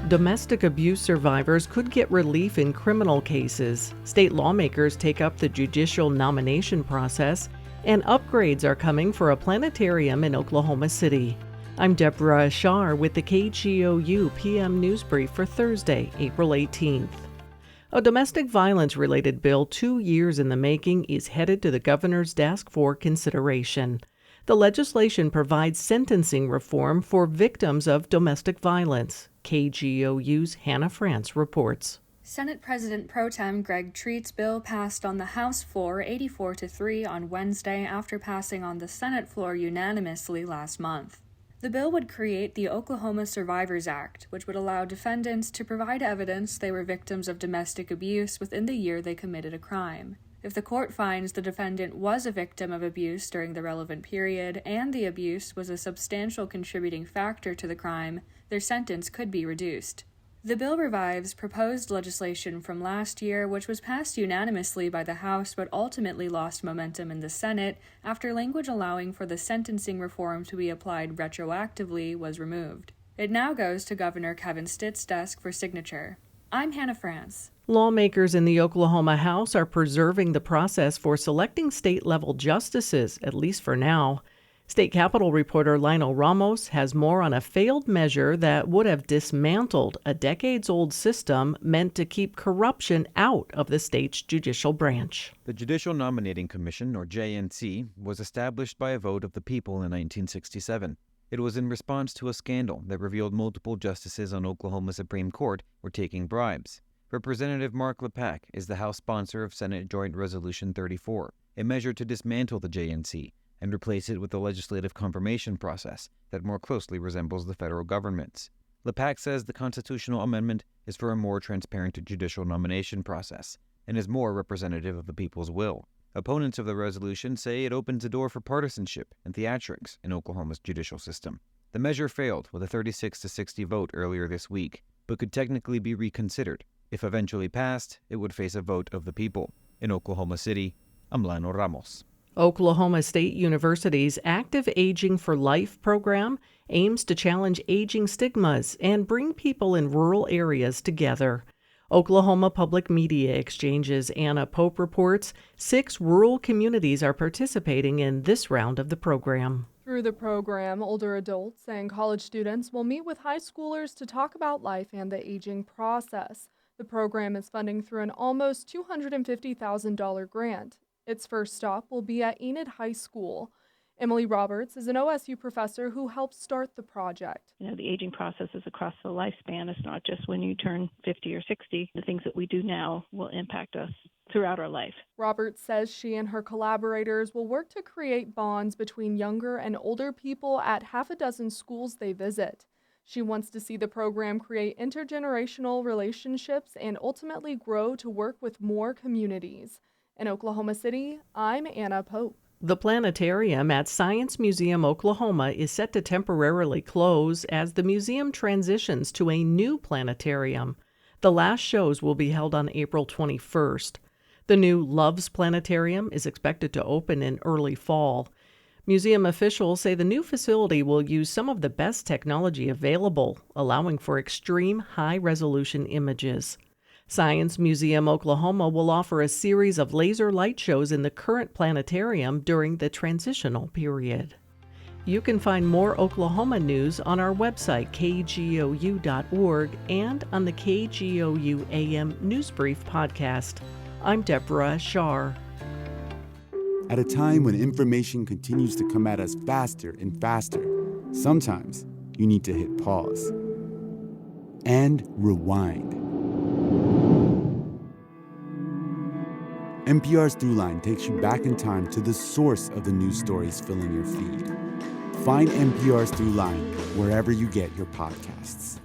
Domestic abuse survivors could get relief in criminal cases. State lawmakers take up the judicial nomination process, and upgrades are coming for a planetarium in Oklahoma City. I'm Deborah Ashar with the KGOU PM NewsBrief for Thursday, April 18th. A domestic violence-related bill 2 years in the making is headed to the governor's desk for consideration. The legislation provides sentencing reform for victims of domestic violence. KGOU's Hannah France reports. Senate President Pro Tem Greg Treat's bill passed on the House floor 84-3 on Wednesday after passing on the Senate floor unanimously last month. The bill would create the Oklahoma Survivors Act, which would allow defendants to provide evidence they were victims of domestic abuse within the year they committed a crime. If the court finds the defendant was a victim of abuse during the relevant period and the abuse was a substantial contributing factor to the crime, their sentence could be reduced. The bill revives proposed legislation from last year, which was passed unanimously by the House but ultimately lost momentum in the Senate after language allowing for the sentencing reform to be applied retroactively was removed. It now goes to Governor Kevin Stitt's desk for signature. I'm Hannah France. Lawmakers in the Oklahoma House are preserving the process for selecting state-level justices, at least for now. State Capitol reporter Lionel Ramos has more on a failed measure that would have dismantled a decades-old system meant to keep corruption out of the state's judicial branch. The Judicial Nominating Commission, or JNC, was established by a vote of the people in 1967. It was in response to a scandal that revealed multiple justices on Oklahoma Supreme Court were taking bribes. Representative Mark Lepak is the House sponsor of Senate Joint Resolution 34, a measure to dismantle the JNC and replace it with a legislative confirmation process that more closely resembles the federal government's. Lepak says the constitutional amendment is for a more transparent judicial nomination process and is more representative of the people's will. Opponents of the resolution say it opens a door for partisanship and theatrics in Oklahoma's judicial system. The measure failed with a 36-60 vote earlier this week, but could technically be reconsidered. If eventually passed, it would face a vote of the people. In Oklahoma City, I'm Lionel Ramos. Oklahoma State University's Active Aging for Life program aims to challenge aging stigmas and bring people in rural areas together. Oklahoma Public Media Exchange's Anna Pope reports 6 rural communities are participating in this round of the program. Through the program, older adults and college students will meet with high schoolers to talk about life and the aging process. The program is funding through an almost $250,000 grant. Its first stop will be at Enid High School. Emily Roberts is an OSU professor who helped start the project. The aging process is across the lifespan. It's not just when you turn 50 or 60. The things that we do now will impact us throughout our life. Roberts says she and her collaborators will work to create bonds between younger and older people at half a dozen schools they visit. She wants to see the program create intergenerational relationships and ultimately grow to work with more communities. In Oklahoma City, I'm Anna Pope. The planetarium at Science Museum Oklahoma is set to temporarily close as the museum transitions to a new planetarium. The last shows will be held on April 21st. The new Loves Planetarium is expected to open in early fall. Museum officials say the new facility will use some of the best technology available, allowing for extreme high-resolution images. Science Museum Oklahoma will offer a series of laser light shows in the current planetarium during the transitional period. You can find more Oklahoma news on our website, kgou.org, and on the KGOU AM NewsBrief podcast. I'm Deborah Ashar. At a time when information continues to come at us faster and faster, sometimes you need to hit pause and rewind. NPR's Throughline takes you back in time to the source of the news stories filling your feed. Find NPR's Throughline wherever you get your podcasts.